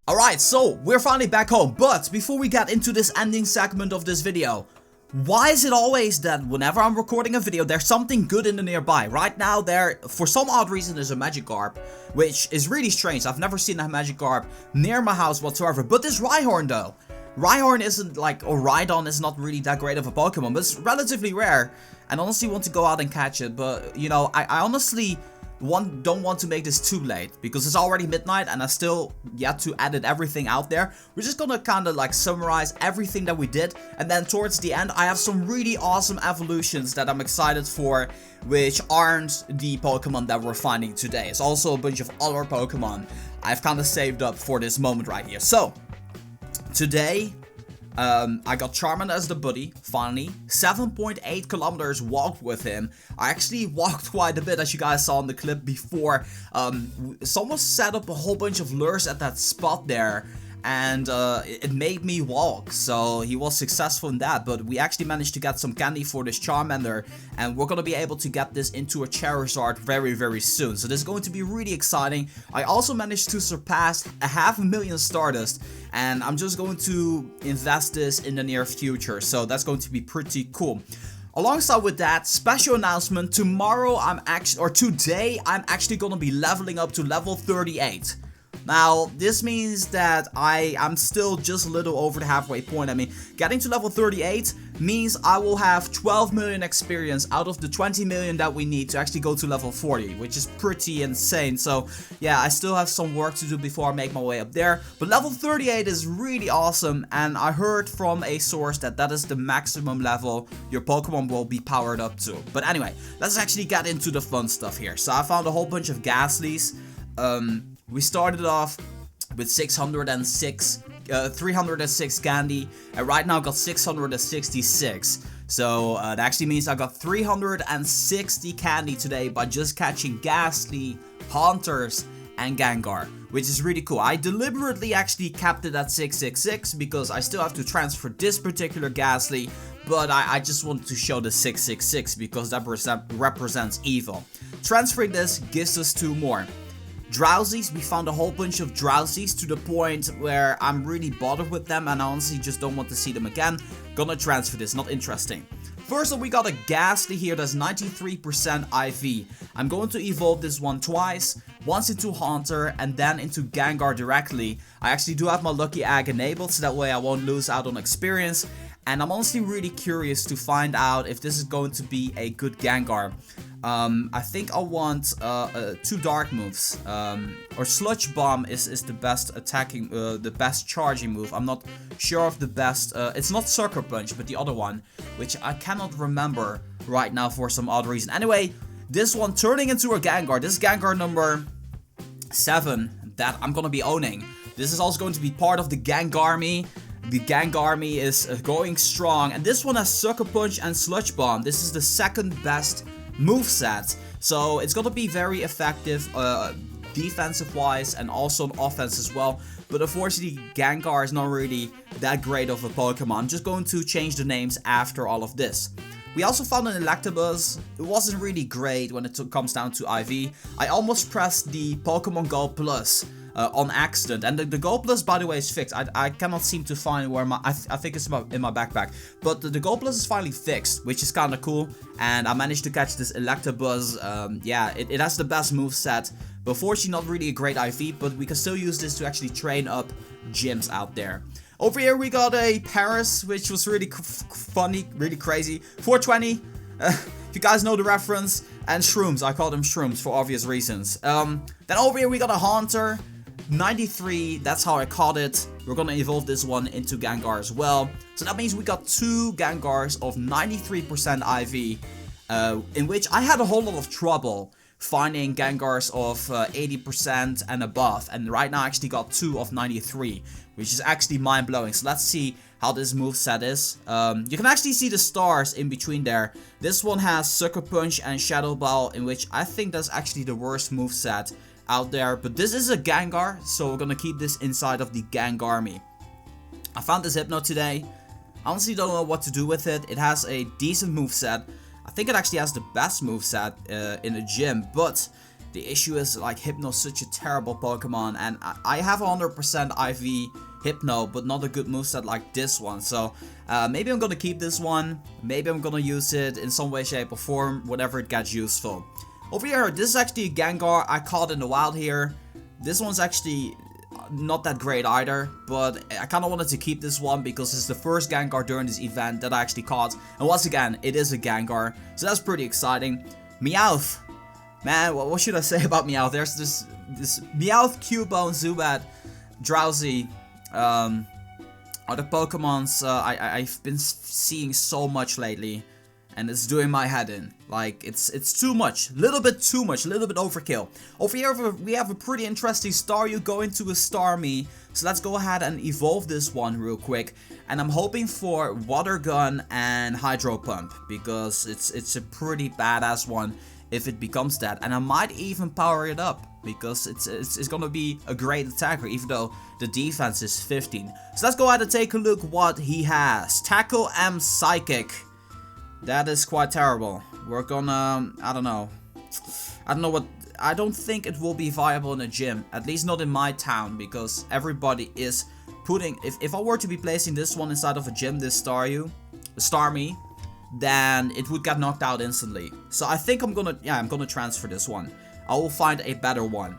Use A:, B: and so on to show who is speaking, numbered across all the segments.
A: Alright, so we're finally back home, but before we get into this ending segment of this video, why is it always that whenever I'm recording a video, there's something good in the nearby? Right now, for some odd reason, there's a Magikarp, which is really strange. I've never seen a Magikarp near my house whatsoever, but this Rhyhorn though. Rhyhorn isn't like, or Rhydon is not really that great of a Pokemon, but it's relatively rare, and honestly want to go out and catch it, but you know, I honestly don't want to make this too late because it's already midnight and I still yet to edit everything out there. We're just gonna kind of like summarize everything that we did, and then towards the end I have some really awesome evolutions that I'm excited for, which aren't the Pokemon that we're finding today. It's also a bunch of other Pokemon I've kind of saved up for this moment right here. So today I got Charmander as the buddy, finally. 7.8 kilometers walked with him. I actually walked quite a bit, as you guys saw in the clip before. Someone set up a whole bunch of lures at that spot there, and it made me walk, so he was successful in that. But we actually managed to get some candy for this Charmander, and we're gonna be able to get this into a Charizard very soon. So this is going to be really exciting. I also managed to surpass 500,000 Stardust, and I'm just going to invest this in the near future, so that's going to be pretty cool. Alongside with that, special announcement, today I'm actually gonna be leveling up to level 38. Now, this means that I'm still just a little over the halfway point. I mean, getting to level 38 means I will have 12 million experience out of the 20 million that we need to actually go to level 40, which is pretty insane. So, yeah, I still have some work to do before I make my way up there. But level 38 is really awesome, and I heard from a source that that is the maximum level your Pokemon will be powered up to. But anyway, let's actually get into the fun stuff here. So I found a whole bunch of Gastlys. We started off with 306 candy, and right now got 666. So that actually means I got 360 candy today by just catching Gastly, Haunters, and Gengar, which is really cool. I deliberately actually kept it at 666 because I still have to transfer this particular Gastly, but I just wanted to show the 666 because that represents evil. Transferring this gives us 2 more. Drowsies, we found a whole bunch of Drowsies to the point where I'm really bothered with them and I honestly just don't want to see them again. Gonna transfer this, not interesting. First up, we got a Gastly here that's 93% IV. I'm going to evolve this one twice, once into Haunter and then into Gengar directly. I actually do have my Lucky Egg enabled, so that way I won't lose out on experience. And I'm honestly really curious to find out if this is going to be a good Gengar. I think I want 2 dark moves, or Sludge Bomb is the best attacking, the best charging move. I'm not sure of the best, it's not Sucker Punch, but the other one, which I cannot remember right now for some odd reason. Anyway, this one turning into a Gengar, this is Gengar number 7 that I'm gonna be owning. This is also going to be part of the Gengarmy. The Gengarmy is going strong, and this one has Sucker Punch and Sludge Bomb. This is the second best moveset, so it's gonna be very effective defensive wise and also on offense as well. But unfortunately, Gengar is not really that great of a Pokemon. I'm just going to change the names after all of this. We also found an Electabuzz. It wasn't really great when it comes down to IV. I almost pressed the Pokemon GO Plus on accident, and the Go Plus, by the way, is fixed. I cannot seem to find where my, I think it's in my backpack, but the Go Plus is finally fixed, which is kind of cool, and I managed to catch this Electabuzz. Yeah, it has the best moveset, but fortunately not really a great IV, but we can still use this to actually train up gyms out there. Over here we got a Paris, which was really funny, really crazy. 420, if you guys know the reference, and Shrooms, I call them Shrooms for obvious reasons. Then over here we got a Haunter, 93, that's how I caught it. We're gonna evolve this one into Gengar as well. So that means we got 2 Gengars of 93% IV, in which I had a whole lot of trouble finding Gengars of 80% and above. And right now I actually got 2 of 93, which is actually mind-blowing. So let's see how this moveset is. You can actually see the stars in between there. This one has Sucker Punch and Shadow Ball, in which I think that's actually the worst moveset out there, but this is a Gengar, so we're gonna keep this inside of the Gengarmy. I found this Hypno today. I honestly don't know what to do with it. It has a decent moveset. I think it actually has the best moveset in the gym, but The issue is like Hypno's such a terrible Pokemon, and I have 100% IV Hypno, but not a good moveset like this one. So maybe I'm gonna keep this one. Maybe I'm gonna use it in some way, shape, or form, whatever it gets useful. Over here, this is actually a Gengar I caught in the wild here. This one's actually not that great either, but I kind of wanted to keep this one because it's the first Gengar during this event that I actually caught. And once again, it is a Gengar, so that's pretty exciting. Meowth. Man, what should I say about Meowth? There's this Meowth, Cubone, Zubat, Drowsy, are the Pokemons I've been seeing so much lately, and it's doing my head in. Like, it's too much, little bit too much, a little bit overkill. Over here we have a pretty interesting Staryu going to a Starmie, so let's go ahead and evolve this one real quick. And I'm hoping for Water Gun and Hydro Pump, because it's a pretty badass one if it becomes that. And I might even power it up, because it's gonna be a great attacker, even though the defense is 15. So let's go ahead and take a look what he has. Tackle and Psychic. That is quite terrible. We're gonna, I don't know what, I don't think it will be viable in a gym, at least not in my town, because everybody is putting, if I were to be placing this one inside of a gym, this Starmie, then it would get knocked out instantly. So I think I'm gonna transfer this one. I will find a better one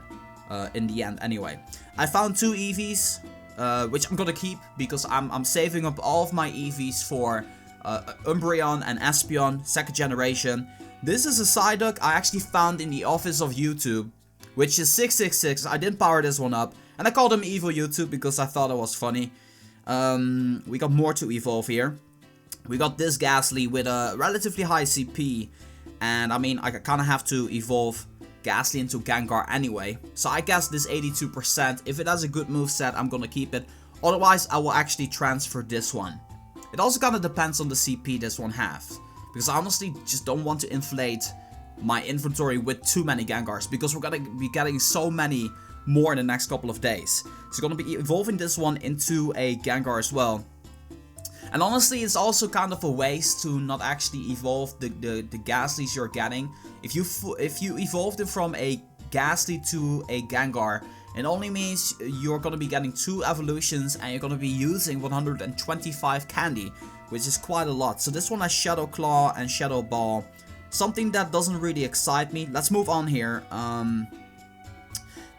A: in the end anyway. I found 2 EVs, which I'm gonna keep because I'm saving up all of my EVs for Umbreon and Espeon, 2nd generation. This is a Psyduck I actually found in the office of YouTube, which is 666. I didn't power this one up, and I called him Evil YouTube because I thought it was funny. We got more to evolve here. We got this Gastly with a relatively high CP, and I mean, I kind of have to evolve Gastly into Gengar anyway. So I guess this 82%, if it has a good moveset, I'm gonna keep it. Otherwise, I will actually transfer this one. It also kind of depends on the CP this one has, because I honestly just don't want to inflate my inventory with too many Gengars, because we're gonna be getting so many more in the next couple of days. So I'm gonna be evolving this one into a Gengar as well. And honestly, it's also kind of a waste to not actually evolve the Gastlys you're getting. If you evolved it from a Gastly to a Gengar, it only means you're going to be getting 2 evolutions and you're going to be using 125 candy, which is quite a lot. So this one has Shadow Claw and Shadow Ball, something that doesn't really excite me. Let's move on here.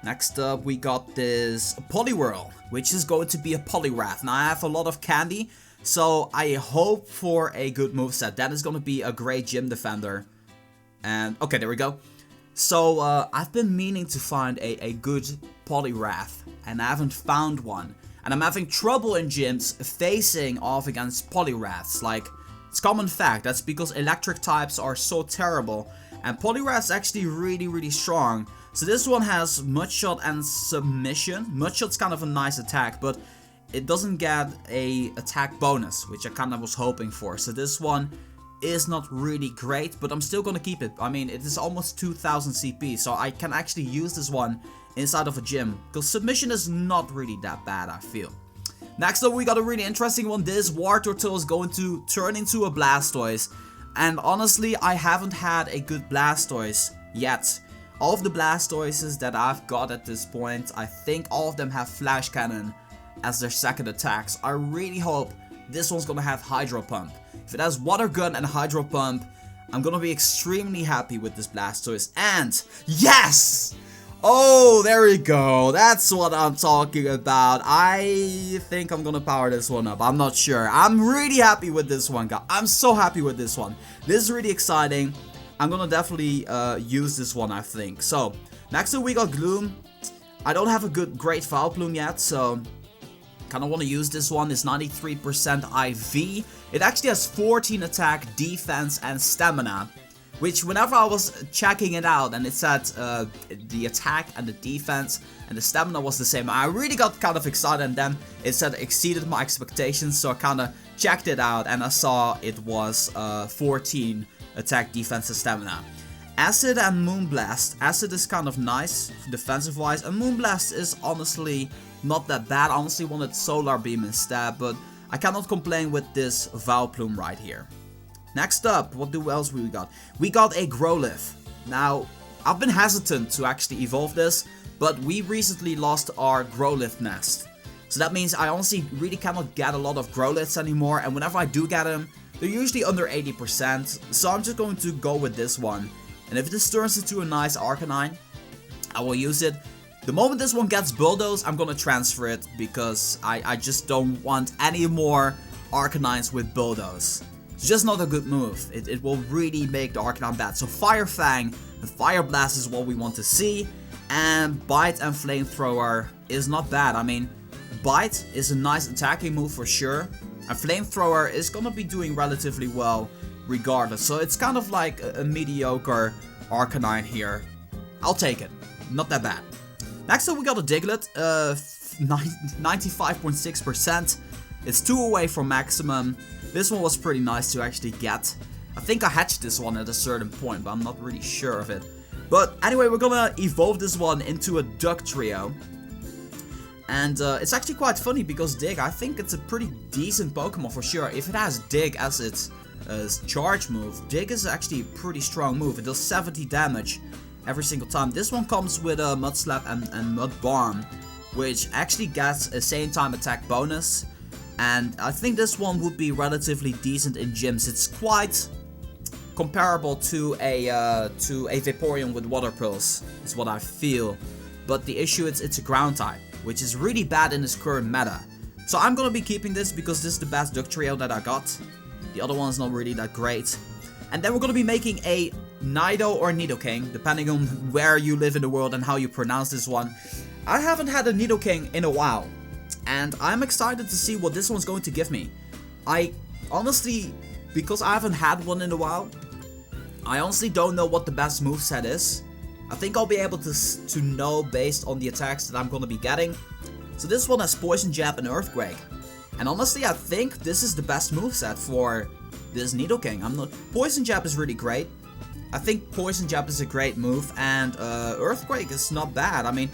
A: Next up, we got this Poliwhirl, which is going to be a Poliwrath. Now I have a lot of candy, so I hope for a good moveset. That is going to be a great gym defender. And okay, there we go. So I've been meaning to find a good Poliwrath, and I haven't found one. And I'm having trouble in gyms facing off against Poliwraths. Like, it's common fact. That's because electric types are so terrible, and Poliwrath's actually really strong. So this one has Mudshot and Submission. Mudshot's kind of a nice attack, but it doesn't get a attack bonus, which I kind of was hoping for. So this one is not really great, but I'm still gonna keep it. I mean, it is almost 2000 CP, so I can actually use this one inside of a gym, because Submission is not really that bad, I feel. Next up, we got a really interesting one. This Wartortle is going to turn into a Blastoise, and honestly, I haven't had a good Blastoise yet. All of the Blastoises that I've got at this point, I think all of them have Flash Cannon as their 2nd attacks. I really hope this one's gonna have Hydro Pump. If it has Water Gun and Hydro Pump, I'm gonna be extremely happy with this Blastoise. And yes! Oh, there we go. That's what I'm talking about. I think I'm gonna power this one up. I'm not sure. I'm really happy with this one, guys. I'm so happy with this one. This is really exciting. I'm gonna definitely use this one, I think. So, next up we got Gloom. I don't have a great Vileplume yet, so kind of want to use this one. It's 93% IV. It actually has 14 attack, defense, and stamina, which whenever I was checking it out and it said the attack and the defense and the stamina was the same, I really got kind of excited, and then it said it exceeded my expectations, so I kind of checked it out and I saw it was 14 attack, defense, and stamina. Acid and Moonblast. Acid is kind of nice defensive wise, and Moonblast is honestly not that bad. I honestly wanted Solar Beam instead, but I cannot complain with this Vileplume right here. Next up, what else we got? We got a Growlithe. Now, I've been hesitant to actually evolve this, but we recently lost our Growlithe nest. So that means I honestly really cannot get a lot of Growlithes anymore, and whenever I do get them, they're usually under 80%, so I'm just going to go with this one. And if this turns into a nice Arcanine, I will use it. The moment this one gets Bulldoze, I'm gonna transfer it, because I just don't want any more Arcanines with Bulldoze. It's just not a good move. It will really make the Arcanine bad. So Fire Fang and Fire Blast is what we want to see. And Bite and Flamethrower is not bad. I mean, Bite is a nice attacking move for sure. And Flamethrower is gonna be doing relatively well regardless. So it's kind of like a mediocre Arcanine here. I'll take it. Not that bad. Next up we got a Diglett. 95.6%. It's 2 away from maximum. This one was pretty nice to actually get. I think I hatched this one at a certain point, but I'm not really sure of it. But anyway, we're gonna evolve this one into a Duck Trio. And it's actually quite funny because Dig, I think it's a pretty decent Pokemon for sure. If it has Dig as its charge move, Dig is actually a pretty strong move. It does 70 damage every single time. This one comes with a Mud Slap and Mud Bomb, which actually gets a same time attack bonus. And I think this one would be relatively decent in gyms. It's quite comparable to a Vaporeon with Water Pulse, is what I feel. But the issue is it's a ground type, which is really bad in this current meta. So I'm gonna be keeping this because this is the best Duck Trio that I got. The other one's not really that great. And then we're gonna be making a Nido or Nidoking, depending on where you live in the world and how you pronounce this one. I haven't had a Nidoking in a while, and I'm excited to see what this one's going to give me. I honestly, because I haven't had one in a while, I honestly don't know what the best moveset is. I think I'll be able to know based on the attacks that I'm gonna be getting. So this one has Poison Jab and Earthquake. And honestly, I think this is the best moveset for this Nidoking. Poison Jab is really great. I think Poison Jab is a great move, and Earthquake is not bad. I mean,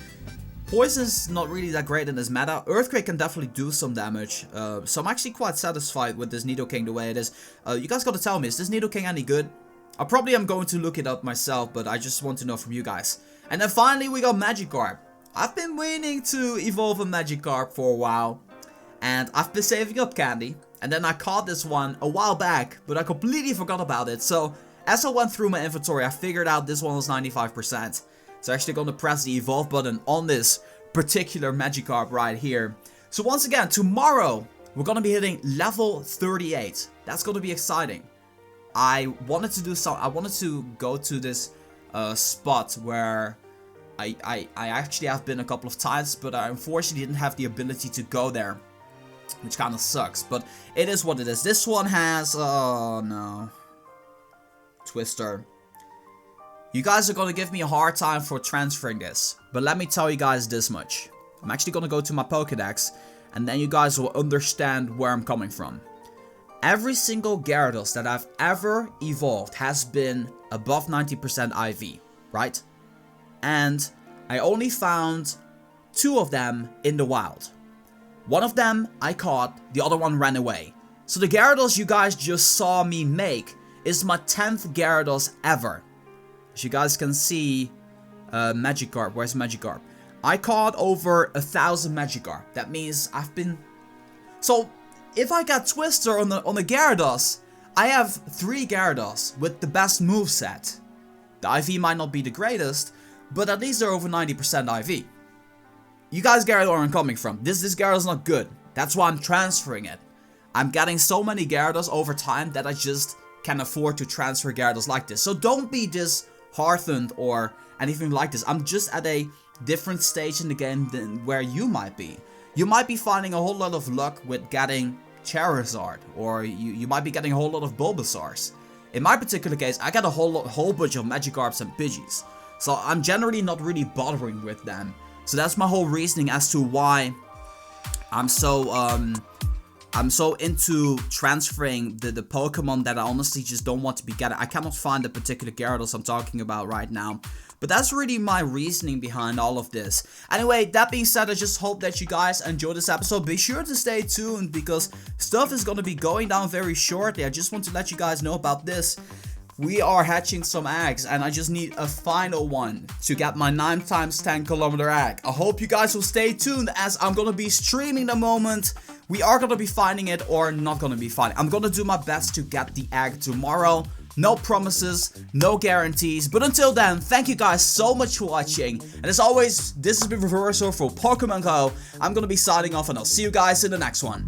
A: Poison's not really that great in this meta. Earthquake can definitely do some damage. So I'm actually quite satisfied with this Nidoking the way it is. You guys gotta tell me, is this Nidoking any good? I probably am going to look it up myself, but I just want to know from you guys. And then finally we got Magikarp. I've been waiting to evolve a Magikarp for a while. And I've been saving up candy. And then I caught this one a while back, but I completely forgot about it. So as I went through my inventory, I figured out this one was 95%. So I'm actually going to press the evolve button on this particular Magikarp right here. So once again, tomorrow we're going to be hitting level 38. That's going to be exciting. I wanted to go to this spot where I actually have been a couple of times, but I unfortunately didn't have the ability to go there, which kind of sucks, but it is what it is. This one has, oh no, Twister. You guys are gonna give me a hard time for transferring this, but let me tell you guys this much. I'm actually gonna go to my Pokédex, and then you guys will understand where I'm coming from. Every single Gyarados that I've ever evolved has been above 90% IV, right? And I only found 2 of them in the wild. One of them I caught, the other one ran away. So the Gyarados you guys just saw me make is my 10th Gyarados ever. As you guys can see, Magikarp, where's Magikarp? I caught over 1,000 Magikarp. That means I've been... So, if I got Twister on the Gyarados, I have 3 Gyarados with the best moveset. The IV might not be the greatest, but at least they're over 90% IV. You guys get where I'm coming from. This Gyarados not good. That's why I'm transferring it. I'm getting so many Gyarados over time that I just can afford to transfer Gyarados like this. So don't be disheartened or anything like this. I'm just at a different stage in the game than where you might be. You might be finding a whole lot of luck with getting Charizard, or you might be getting a whole lot of Bulbasaurs. In my particular case, I got a whole bunch of Magikarps and Pidgeys. So I'm generally not really bothering with them. So that's my whole reasoning as to why I'm so into transferring the Pokemon that I honestly just don't want to be getting. I cannot find the particular Gyarados I'm talking about right now. But that's really my reasoning behind all of this. Anyway, that being said, I just hope that you guys enjoyed this episode. Be sure to stay tuned because stuff is going to be going down very shortly. I just want to let you guys know about this. we are hatching some eggs, and I just need a final one to get my 9 times 10 kilometer egg. I hope you guys will stay tuned, as I'm gonna be streaming the moment we are gonna be finding it or not gonna be finding. I'm gonna do my best to get the egg tomorrow. No promises, no guarantees, but until then, thank you guys so much for watching. And as always, this has been Reverso for Pokemon Go. I'm gonna be signing off, and I'll see you guys in the next one.